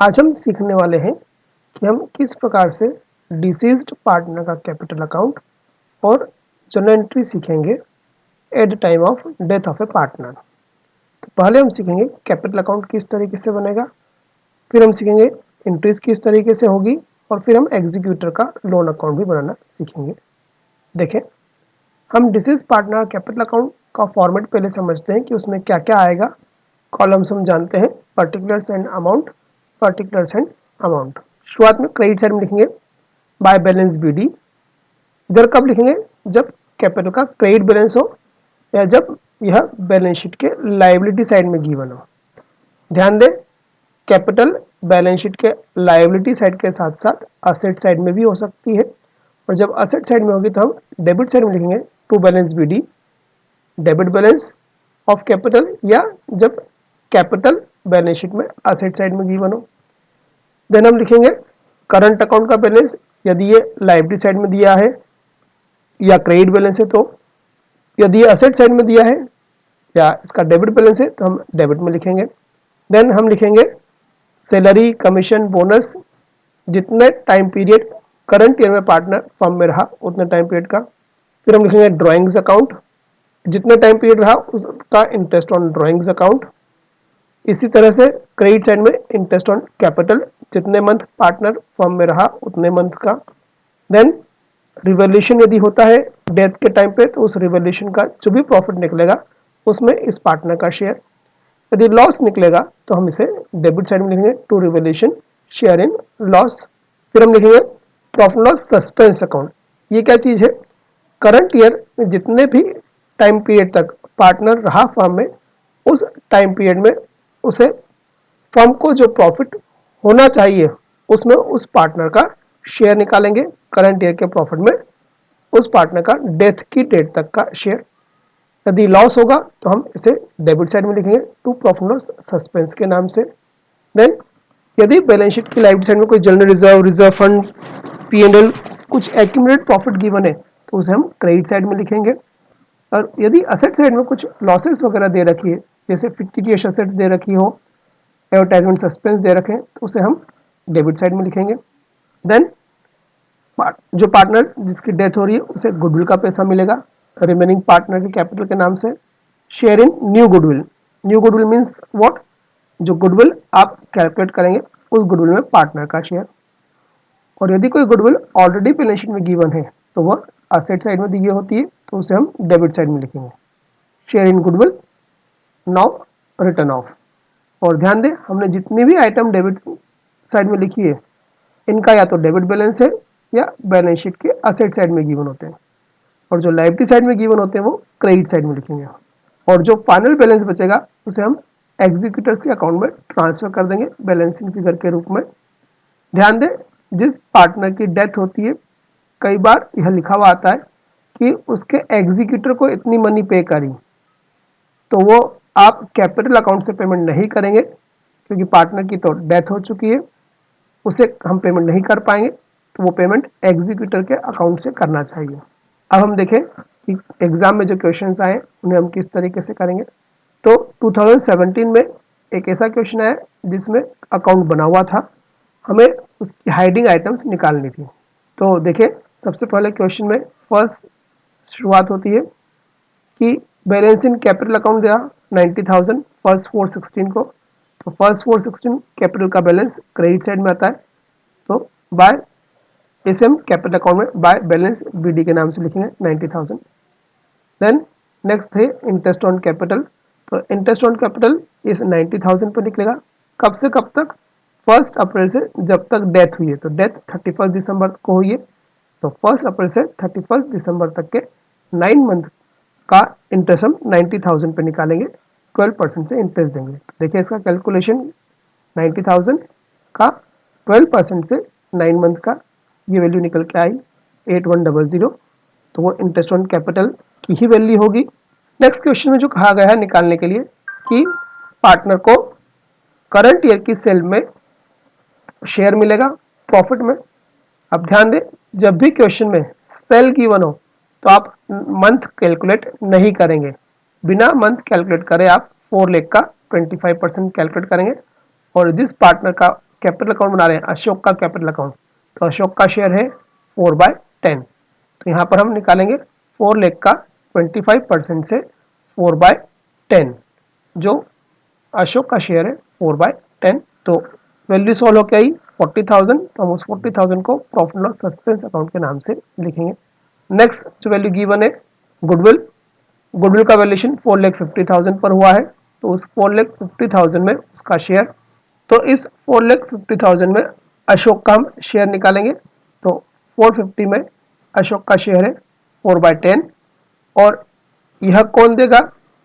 आज हम सीखने वाले हैं कि हम किस प्रकार से डिसीज्ड पार्टनर का कैपिटल अकाउंट और जर्नल एंट्री सीखेंगे at the time of death of A partner. तो पहले हम सीखेंगे कैपिटल अकाउंट किस तरीके से बनेगा, फिर हम सीखेंगे एंट्रीज किस तरीके से होगी और फिर हम एग्जीक्यूटर का लोन अकाउंट भी बनाना सीखेंगे। देखें, हम डिसीज पार्टनर कैपिटल अकाउंट का फॉर्मेट पहले समझते हैं कि उसमें क्या क्या आएगा। कॉलम्स हम जानते हैं, particulars and amount, particulars and amount. शुरुआत में क्रेडिट साइड में लिखेंगे बाय बैलेंस बीडी। इधर कब लिखेंगे? जब कैपिटल का क्रेडिट बैलेंस हो या जब यह बैलेंस शीट के लायबिलिटी साइड में गिवन हो। ध्यान दें, कैपिटल बैलेंस शीट के लायबिलिटी साइड के साथ साथ असेट साइड में भी हो सकती है, और जब असेट साइड में होगी तो हम डेबिट साइड में लिखेंगे to balance BD, debit balance of capital, या जब कैपिटल बैलेंस शीट में असेट साइड में गिवन हो। देन हम लिखेंगे करंट अकाउंट का बैलेंस, यदि ये लायबिलिटी साइड में दिया है या क्रेडिट बैलेंस है, तो यदि ये असेट साइड में दिया है या इसका डेबिट बैलेंस है तो हम डेबिट में लिखेंगे। देन हम लिखेंगे सैलरी, कमीशन, बोनस, जितने टाइम पीरियड करंट ईयर में पार्टनर फर्म में रहा उतने टाइम पीरियड का। फिर हम लिखेंगे ड्राइंग्स अकाउंट, जितने टाइम पीरियड रहा उसका इंटरेस्ट ऑन ड्राइंग्स अकाउंट। इसी तरह से क्रेडिट साइड में इंटरेस्ट ऑन कैपिटल, जितने मंथ पार्टनर फर्म में रहा उतने मंथ का। देन रिवोल्यूशन यदि होता है डेथ के टाइम पे तो उस रिवोल्यूशन का जो भी प्रॉफिट निकलेगा उसमें इस पार्टनर का शेयर। यदि लॉस निकलेगा तो हम इसे डेबिट साइड में लिखेंगे to revolution share in loss. फिर हम लिखेंगे प्रॉफिट लॉस सस्पेंस अकाउंट। ये क्या चीज़ है? करंट ईयर में जितने भी टाइम पीरियड तक पार्टनर रहा फर्म में, उस टाइम पीरियड में उसे फर्म को जो प्रॉफिट होना चाहिए उसमें उस पार्टनर का शेयर निकालेंगे। करंट ईयर के प्रॉफिट में उस पार्टनर का डेथ की डेट तक का शेयर। यदि लॉस होगा तो हम इसे डेबिट साइड में लिखेंगे टू प्रॉफिट लॉस सस्पेंस के नाम से। देन यदि बैलेंस शीट की लाइट साइड में कोई general reserve, reserve fund, P&L कुछ एक्यूमुलेटेड प्रॉफिट गिवन है तो उसे हम क्रेडिट साइड में लिखेंगे। और यदि असेट साइड में कुछ लॉसेस वगैरह दे रखी है, जैसे फिक्टिशियस एसेट्स दे रखी हो, एडवर्टाइजमेंट सस्पेंस दे रखे हैं, तो उसे हम डेबिट साइड में लिखेंगे। देन जो पार्टनर जिसकी डेथ हो रही है उसे गुडविल का पैसा मिलेगा रिमेनिंग पार्टनर के कैपिटल के नाम से। Share in new goodwill, new goodwill means what? जो गुडविल आप कैलकुलेट करेंगे उस गुडविल में पार्टनर का शेयर। और यदि कोई गुडविल ऑलरेडी बैलेंस शीट में गिवन है तो वह असेट साइड में दी होती है तो उसे हम डेबिट साइड में लिखेंगे। Share in goodwill now return of. और ध्यान दें, हमने जितनी भी आइटम डेबिट साइड में लिखी है इनका या तो डेबिट बैलेंस है या बैलेंस शीट के असेट साइड में गिवन होते हैं, और जो लायबिलिटी साइड में गिवन होते हैं वो क्रेडिट साइड में लिखेंगे। और जो फाइनल बैलेंस बचेगा उसे हम एग्जीक्यूटर्स के अकाउंट में ट्रांसफर कर देंगे बैलेंसिंग फिगर के रूप में। ध्यान दें, जिस पार्टनर की डेथ होती है कई बार यह लिखा हुआ आता है कि उसके एग्जीक्यूटर को इतनी मनी पे करी, तो वो आप कैपिटल अकाउंट से पेमेंट नहीं करेंगे क्योंकि पार्टनर की तो डेथ हो चुकी है, उसे हम पेमेंट नहीं कर पाएंगे, तो वो पेमेंट एग्जीक्यूटर के अकाउंट से करना चाहिए। अब हम देखें कि एग्जाम में जो क्वेश्चंस आए उन्हें हम किस तरीके से करेंगे। तो 2017 में एक ऐसा क्वेश्चन आया जिसमें अकाउंट बना हुआ था, हमें उसकी हाइडिंग आइटम्स निकालनी थी। तो देखिए, सबसे पहले क्वेश्चन में फर्स्ट शुरुआत होती है कि बैलेंस इन कैपिटल अकाउंट दिया 90,000 फर्स्ट 416 को। तो फर्स्ट 416 कैपिटल का बैलेंस क्रेडिट साइड में आता है, तो बाय इसे हम कैपिटल अकाउंट में बाय बैलेंस बीडी के नाम से लिखेंगे 90,000। देन नेक्स्ट है इंटरेस्ट ऑन कैपिटल। तो इंटरेस्ट ऑन कैपिटल इस 90,000 पर निकलेगा। कब से कब तक? 1 अप्रैल से जब तक डेथ हुई है, तो डेथ 31 दिसंबर को हुई है, तो 1 अप्रैल से 31 दिसंबर तक के 9 मंथ का इंटरेस्ट हम 90,000 पे निकालेंगे, 12% से इंटरेस्ट देंगे। देखिए इसका कैलकुलेशन 90,000 का 12% से 9 मंथ का ये वैल्यू निकल के आई 8100, तो वो इंटरेस्ट ऑन कैपिटल की ही वैल्यू होगी। नेक्स्ट क्वेश्चन में जो कहा गया है निकालने के लिए कि पार्टनर को करंट ईयर की सेल में शेयर मिलेगा प्रॉफिट में। अब ध्यान दें, जब भी क्वेश्चन में सेल गिवन हो तो आप मंथ कैलकुलेट नहीं करेंगे, बिना मंथ कैलकुलेट करे आप 4 लाख का 25% कैलकुलेट करेंगे, और जिस पार्टनर का कैपिटल अकाउंट बना रहे हैं, अशोक का कैपिटल अकाउंट, तो अशोक का शेयर है 4/10। तो यहाँ पर हम निकालेंगे 4 लाख का 25% से 4/10, जो अशोक का शेयर है 4/10। तो वैल्यू सॉल्व होकर आई 40,000, तो हम उस 40,000 को प्रॉफिट लॉस सस्पेंस अकाउंट के नाम से लिखेंगे। नेक्स्ट जो वैल्यू गिवन है गुडविल, गुडविल का वैल्यूएशन 4,50,000 पर हुआ है, तो उस 4,50,000 में उसका शेयर, तो इस 4,50,000 में अशोक का हम शेयर निकालेंगे। तो 450 में अशोक का शेयर है 4/10, और यह कौन देगा,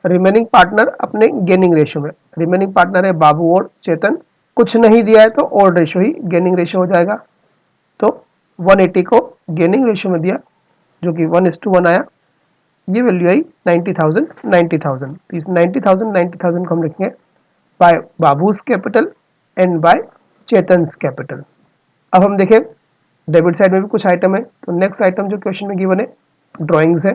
रिमेनिंग पार्टनर अपने गेनिंग रेशियो में। रिमेनिंग पार्टनर है बाबू और चेतन, कुछ नहीं दिया है तो ओल्ड रेशियो ही गेनिंग रेशियो हो जाएगा। तो 180 को गेनिंग रेशियो में दिया, जो कि 1:1 आया, ये वैल्यू आई 90,000 90,000। तो इस 90,000 90,000 को हम लिखेंगे by Babu's capital and by Chetan's capital. अब हम देखें डेबिट साइड में भी कुछ आइटम है, तो नेक्स्ट आइटम जो क्वेश्चन में गिवन है ड्राइंग्स है।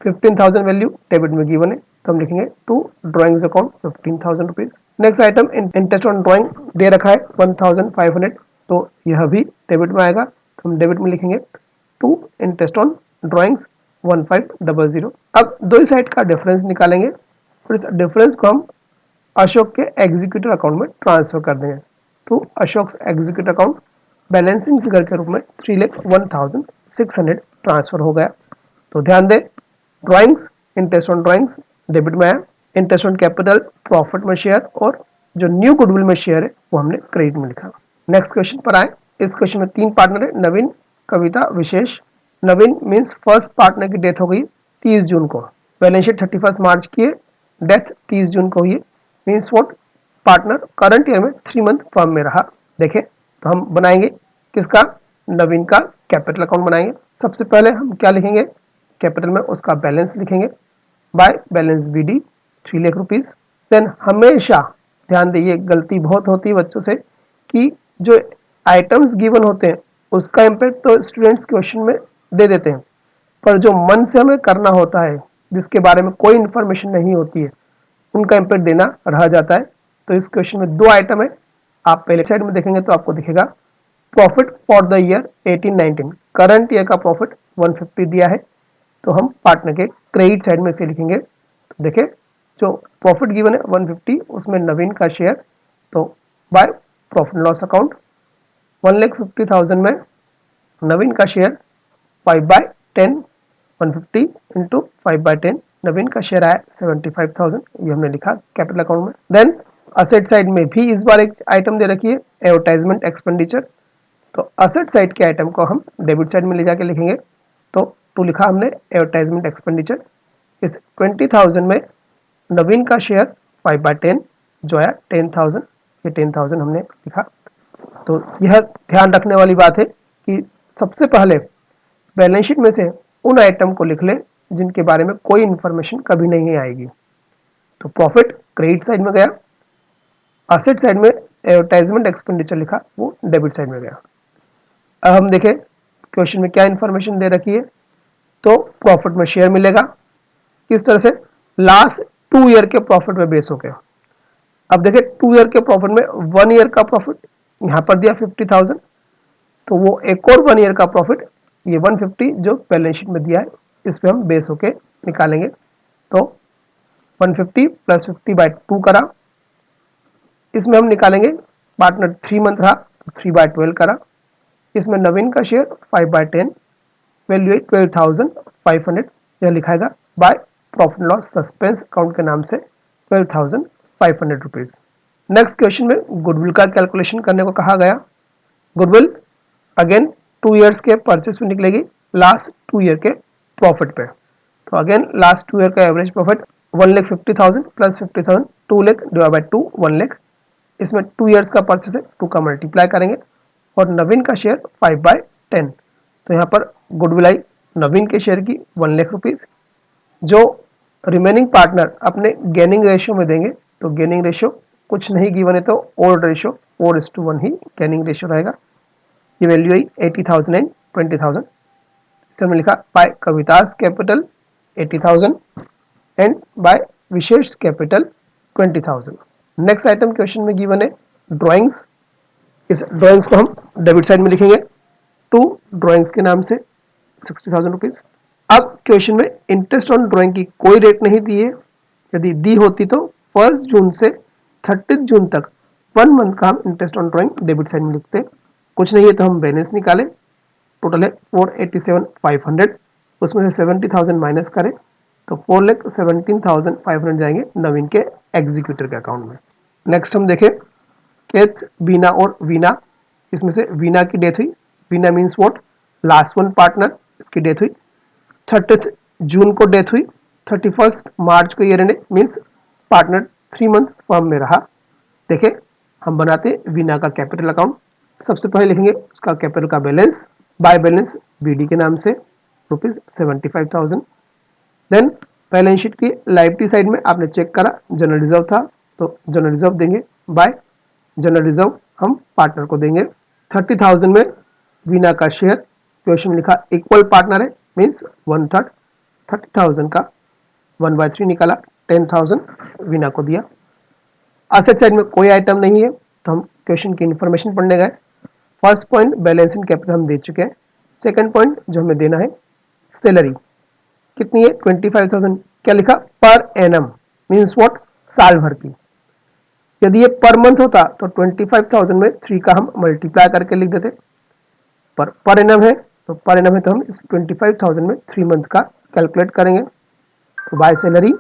15,000 वैल्यू डेबिट में गिवन है, तो हम लिखेंगे to drawings account 15,000 rupees. Next item interest on drawing दे रखा है 1,500, तो यह भी डेबिट में आएगा, तो हम डेबिट में लिखेंगे टू इंटरेस्ट ऑन ड्राइंग्स 1500। अब दो ही साइड का डिफरेंस निकालेंगे, और इस डिफरेंस को हम अशोक के एग्जीक्यूटिव अकाउंट में ट्रांसफर कर देंगे। To Ashok executive account balancing figure के रूप में 3,01,600 ट्रांसफर हो गया। तो ध्यान दें, drawings interest on drawings debit में आया, इंटरेस्ट ऑन कैपिटल प्रॉफिट में शेयर, और जो न्यू गुडविल में शेयर है वो हमने क्रेडिट में लिखा। नेक्स्ट क्वेश्चन पर आए। इस क्वेश्चन में 3 पार्टनर है, नवीन, कविता, विशेष। नवीन मीन्स फर्स्ट पार्टनर की डेथ हो गई 30 जून को, बैलेंस शीट 31 मार्च की है, डेथ 30 जून को हुई, means what, partner current year में 3 मंथ फर्म में रहा। देखें तो हम बनाएंगे किसका, नवीन का कैपिटल अकाउंट बनाएंगे। सबसे पहले हम क्या लिखेंगे, कैपिटल में उसका बैलेंस लिखेंगे by balance BD 3 lakh rupees. Then हमेशा ध्यान दें, ये गलती बहुत होती है बच्चों से कि जो आइटम्स गिवन होते हैं उसका इम्पैक्ट तो स्टूडेंट्स क्वेश्चन में दे देते हैं, पर जो मन से हमें करना होता है, जिसके बारे में कोई इन्फॉर्मेशन नहीं होती है, उनका इम्पैक्ट देना रह जाता है। तो इस क्वेश्चन में 2 आइटम है, आप पहले साइड में देखेंगे तो आपको दिखेगा profit for the year 18-19, current year का प्रॉफिट 150 दिया है, तो हम पार्टनर के क्रेडिट साइड में से लिखेंगे। तो देखें जो प्रॉफिट गिवन है 150, उसमें नवीन का शेयर, तो बाय प्रॉफिट लॉस अकाउंट 1,50,000 में नवीन का शेयर 5/10, 150 इंटू 5/10, नवीन का शेयर आया 75,000, ये हमने लिखा कैपिटल अकाउंट में। देन असेट साइड में भी इस बार एक आइटम दे रखी है एडवर्टाइजमेंट एक्सपेंडिचर, तो असेट साइड के आइटम को हम डेबिट साइड में ले जाके लिखेंगे। तो लिखा हमने एडवर्टाइजमेंट एक्सपेंडिचर, इस 20,000 में नवीन का शेयर 5/10 जो आया 10,000, ये 10,000 हमने लिखा। तो यह ध्यान रखने वाली बात है कि सबसे पहले बैलेंस शीट में से उन आइटम को लिख ले जिनके बारे में कोई इंफॉर्मेशन कभी नहीं आएगी। तो प्रॉफिट क्रेडिट साइड में गया, असेट साइड में एडवर्टाइजमेंट एक्सपेंडिचर लिखा, वो डेबिट साइड में गया। अब हम देखें क्वेश्चन में क्या इंफॉर्मेशन दे रखी है, तो प्रॉफिट में शेयर मिलेगा किस तरह से, लास्ट 2 ईयर के प्रॉफिट में बेस हो गया। अब देखें 2 ईयर के प्रॉफिट में 1 ईयर का प्रॉफिट यहाँ पर दिया 50,000, तो वो एक और 1 ईयर का प्रॉफिट ये 150 जो बैलेंस शीट में दिया है इस पे हम बेस होके निकालेंगे। तो 150 प्लस 50/2 करा, इसमें हम निकालेंगे पार्टनर 3 मंथ रहा तो 3/12 करा, इसमें नवीन का शेयर 5/10, वैल्यू है 12,500, यह लिखाएगा by profit loss suspense account के नाम से 12,500 रुपीज। नेक्स्ट क्वेश्चन में गुडविल का कैलकुलेशन करने को कहा गया। गुडविल अगेन 2 ईयर्स के परचेस पे निकलेगी लास्ट 2 ईयर के प्रॉफिट पे। तो अगेन लास्ट 2 ईयर का average profit 1,50,000 plus 50,000, 2 lakh divide by 2 1 lakh, इसमें 2 ईयर्स का परचेस है 2 का मल्टीप्लाई करेंगे, और नवीन का शेयर 5/10, तो यहाँ पर गुडविल आई नवीन के शेयर की 1 लाख रुपीज, जो रिमेनिंग पार्टनर अपने गेनिंग रेशियो में देंगे। तो गेनिंग रेशियो कुछ नहीं गिवन है तो ओल्ड रेशियो 4:1 ही गेनिंग रेशियो रहेगा। ये वैल्यू आई 80,000 एंड 20,000, इसे हमने लिखा by Kavita's capital 80,000 and by Vishesh capital 20,000। Next item question में गिवन है ड्राइंग्स, इस ड्राइंग्स को हम डेबिट साइड में लिखेंगे, 2 ड्राइंग्स के नाम से 60,000 रुपीज़। अब क्वेश्चन में इंटरेस्ट ऑन ड्राइंग की कोई रेट नहीं दी है, यदि दी होती तो 1 जून से 30 जून तक 1 मंथ का हम interest on drawing debit side में लिखते। कुछ नहीं है तो हम बैलेंस निकालें, टोटल है 487,500, उसमें से 70,000 माइनस करें तो 4,17,500 जाएंगे नवीन के एग्जीक्यूटर के अकाउंट में। नेक्स्ट हम देखें केथ, बीना और वीना। इसमें से वीना की डेथ हुई, Veena means what, last one partner, इसकी डेथ हुई 30 जून को डेथ हुई, 31 मार्च को year and means partner 3 month firm में रहा। देखिए हम बनाते वीना का कैपिटल अकाउंट। सबसे पहले लिखेंगे उसका कैपिटल का बैलेंस, बाय बैलेंस बीडी के नाम से ₹75,000। देन बैलेंस शीट की लायबिलिटी साइड में आपने चेक करा जनरल रिजर्व था तो जनरल रिजर्व देंगे, बाय जनरल रिजर्व हम पार्टनर को देंगे। 30,000 में वीना का शेयर, क्वेश्चन में लिखा इक्वल पार्टनर है मीन्स 1/3, 30,000 का 1/3 निकाला, 10,000 वीना को दिया। असेट साइड में कोई आइटम नहीं है तो हम क्वेश्चन की इंफॉर्मेशन पढ़ने गए। First point balance in capital हम दे चुके हैं। सेकंड पॉइंट जो हमें देना है सैलरी कितनी है 25,000, क्या लिखा पर एनम मीन्स व्हाट, साल भर की। यदि ये पर मंथ होता तो 25,000 में 3 का हम मल्टीप्लाई करके लिख देते, पर एनम है तो पर एनम है तो हम इस 25,000 में 3 मंथ का कैलकुलेट करेंगे। तो बाय सैलरी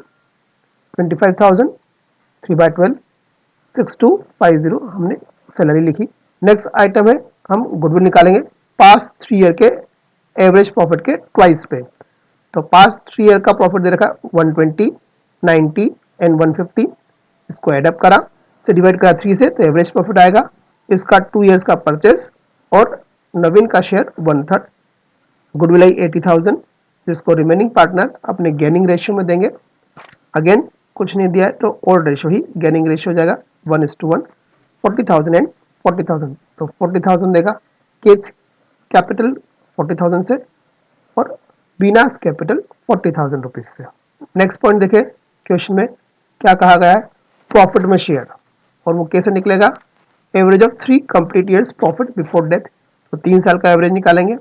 25,000 3/12 6250 हमने सैलरी लिखी। नेक्स्ट आइटम है हम गुडविल निकालेंगे पास्ट 3 ईयर के एवरेज प्रॉफिट के ट्वाइस पे। तो पास्ट 3 ईयर का प्रॉफिट दे रखा 120, 90 एंड 150, इसको एडअप करा से डिवाइड करा 3 से तो एवरेज प्रॉफिट आएगा। इसका 2 ईयर्स का परचेस और नवीन का शेयर 1/3। गुडविल आई 80,000 जिसको रिमेनिंग पार्टनर अपने गेनिंग रेशियो में देंगे। अगेन कुछ नहीं दिया है तो ओल्ड रेशियो ही गेनिंग रेशियो हो जाएगा 1:1, 40,000 एंड 40,000 तो 40,000 देगा केथ कैपिटल 40,000 से और बीनास कैपिटल 40,000 रुपीज से। नेक्स्ट पॉइंट देखिए क्वेश्चन में क्या कहा गया है प्रॉफिट में शेयर, और वो कैसे निकलेगा average of 3 complete years profit before death. तो 3 साल का एवरेज निकालेंगे,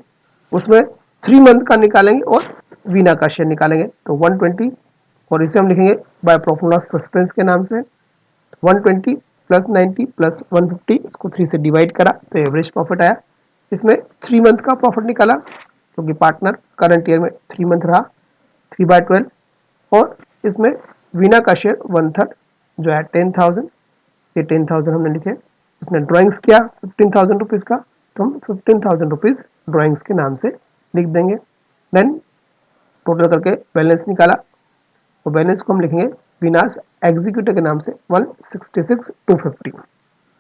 उसमें 3 मंथ का निकालेंगे और वीना का शेयर निकालेंगे तो 120, और इसे हम लिखेंगे बाय प्रॉफिट लॉस सस्पेंस के नाम से 120 प्लस 90 प्लस 150, इसको 3 से डिवाइड करा तो एवरेज प्रॉफिट आया। इसमें 3 मंथ का प्रॉफिट निकाला क्योंकि पार्टनर करंट ईयर में 3 मंथ रहा 3/12, और इसमें वीना का शेयर 1/3 जो है 10,000, ये 10,000 हमने लिखे। उसने ड्राइंग्स किया 15,000 रुपीज़ का तो हम 15,000 रुपीज़ ड्राइंग्स के नाम से लिख देंगे। देन टोटल करके बैलेंस निकाला, तो बैलेंस को हम लिखेंगे विनाश एग्जीक्यूटिव के नाम से 166,250।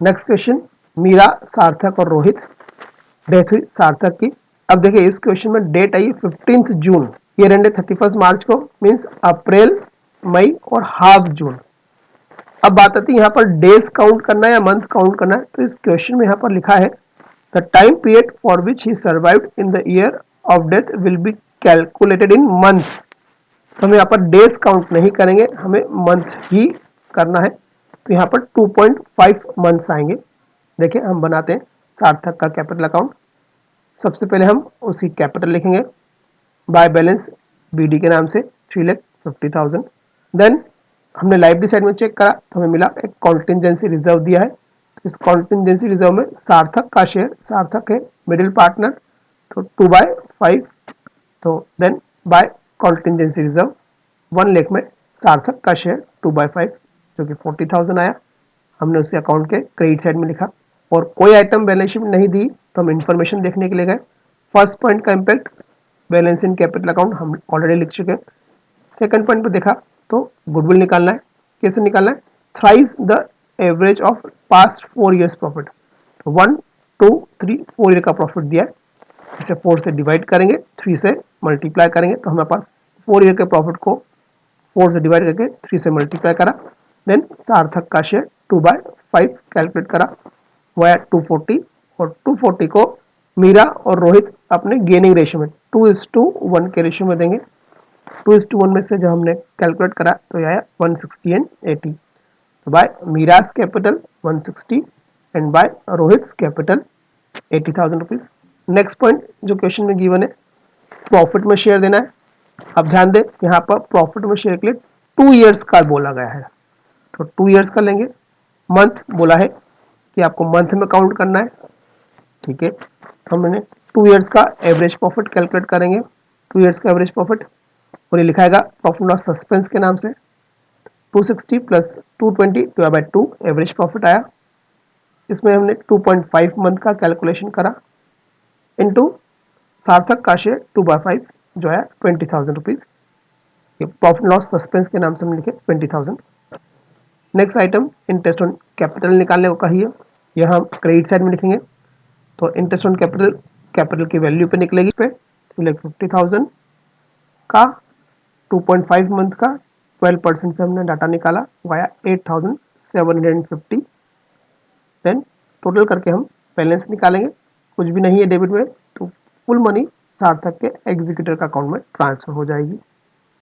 नेक्स्ट क्वेश्चन मीरा, सार्थक और रोहित, डेथ हुई सार्थक की। अब देखिए इस क्वेश्चन में डेट आई 15 जून, ईयर एंड 31 मार्च को मीन्स अप्रैल मई और हाफ जून। अब बात आती है यहाँ पर डेज काउंट करना है या मंथ काउंट करना है। तो इस क्वेश्चन में यहाँ पर लिखा है the time period for which he survived in the year of death will be calculated in months. तो हम यहाँ पर डेज काउंट नहीं करेंगे, हमें मंथ ही करना है। तो यहाँ पर 2.5 मंथ्स आएंगे। देखिए हम बनाते हैं सार्थक का कैपिटल अकाउंट। सबसे पहले हम उसकी कैपिटल लिखेंगे बाय बैलेंस बीडी के नाम से 3,50,000। देन हमने लाइबिलिटी साइड में चेक करा तो हमें मिला एक कॉन्टिजेंसी रिजर्व दिया है। इस कॉन्टिजेंसी रिजर्व में सार्थक का शेयर, सार्थक है मिडिल पार्टनर तो 2/5, तो then by contingency reserve 1 lakh में सार्थक का शेयर 2/5 जो कि 40,000 आया, हमने उसे अकाउंट के क्रेडिट साइड में लिखा। और कोई आइटम बैलेंस शीट नहीं दी तो हम इंफॉर्मेशन देखने के लिए गए। फर्स्ट पॉइंट का impact balance in capital account हम ऑलरेडी लिख चुके हैं। सेकंड पॉइंट पर देखा तो गुडविल निकालना है, कैसे निकालना है thrice the average of past 4 years profit. तो 1 2 3 4 ईयर का प्रॉफिट दिया है, इसे 4 से डिवाइड करेंगे 3 से मल्टीप्लाई करेंगे तो हमारे पास 4 ईयर के प्रॉफिट को 4 से डिवाइड करके 3 से मल्टीप्लाई करा। देन सार्थक का शेयर 2/5 कैलकुलेट करा वो है 240, और 240 को मीरा और रोहित अपने गेनिंग रेशियो में 2:1 के रेशियो में देंगे। 2:1 में से जब हमने कैलकुलेट करा तो यह आया 160 एंड 80। तो by Meera's capital 160 and by Rohit capital 80,000 rupees. Next point जो क्वेश्चन में गिवन है, प्रॉफिट में शेयर देना है। अब ध्यान दें यहाँ पर प्रॉफिट में शेयर के लिए 2 ईयर्स का बोला गया है, तो 2 ईयर्स का लेंगे। मंथ बोला है कि आपको मंथ में काउंट करना है, ठीक है। तो हमने 2 ईयर्स का एवरेज प्रॉफिट कैलकुलेट करेंगे, 2 ईयर्स का एवरेज प्रॉफिट, और ये लिखाएगा प्रॉफिट लॉस सस्पेंस के नाम से। 260 plus 220 divide by 2 average profit आया। इसमें हमने 2.5 मंथ का कैलकुलेशन करा इनटू सार्थक का शेयर 2/5 जो है 20,000 रुपीज़। ये प्रॉफिट लॉस सस्पेंस के नाम से हम लिखे 20,000। Next item interest on capital निकालने को कही है, यह हम क्रेडिट साइड में लिखेंगे। तो इंटरेस्ट ऑन कैपिटल, कैपिटल की वैल्यू पे निकलेगी, पे 50,000 का 2.5 मंथ का 12% से हमने डाटा निकाला वाया 8,750। देन टोटल करके हम बैलेंस निकालेंगे, कुछ भी नहीं है डेबिट में, तो फुल मनी सार्थक के एग्जीक्यूटिव का अकाउंट में ट्रांसफर हो जाएगी।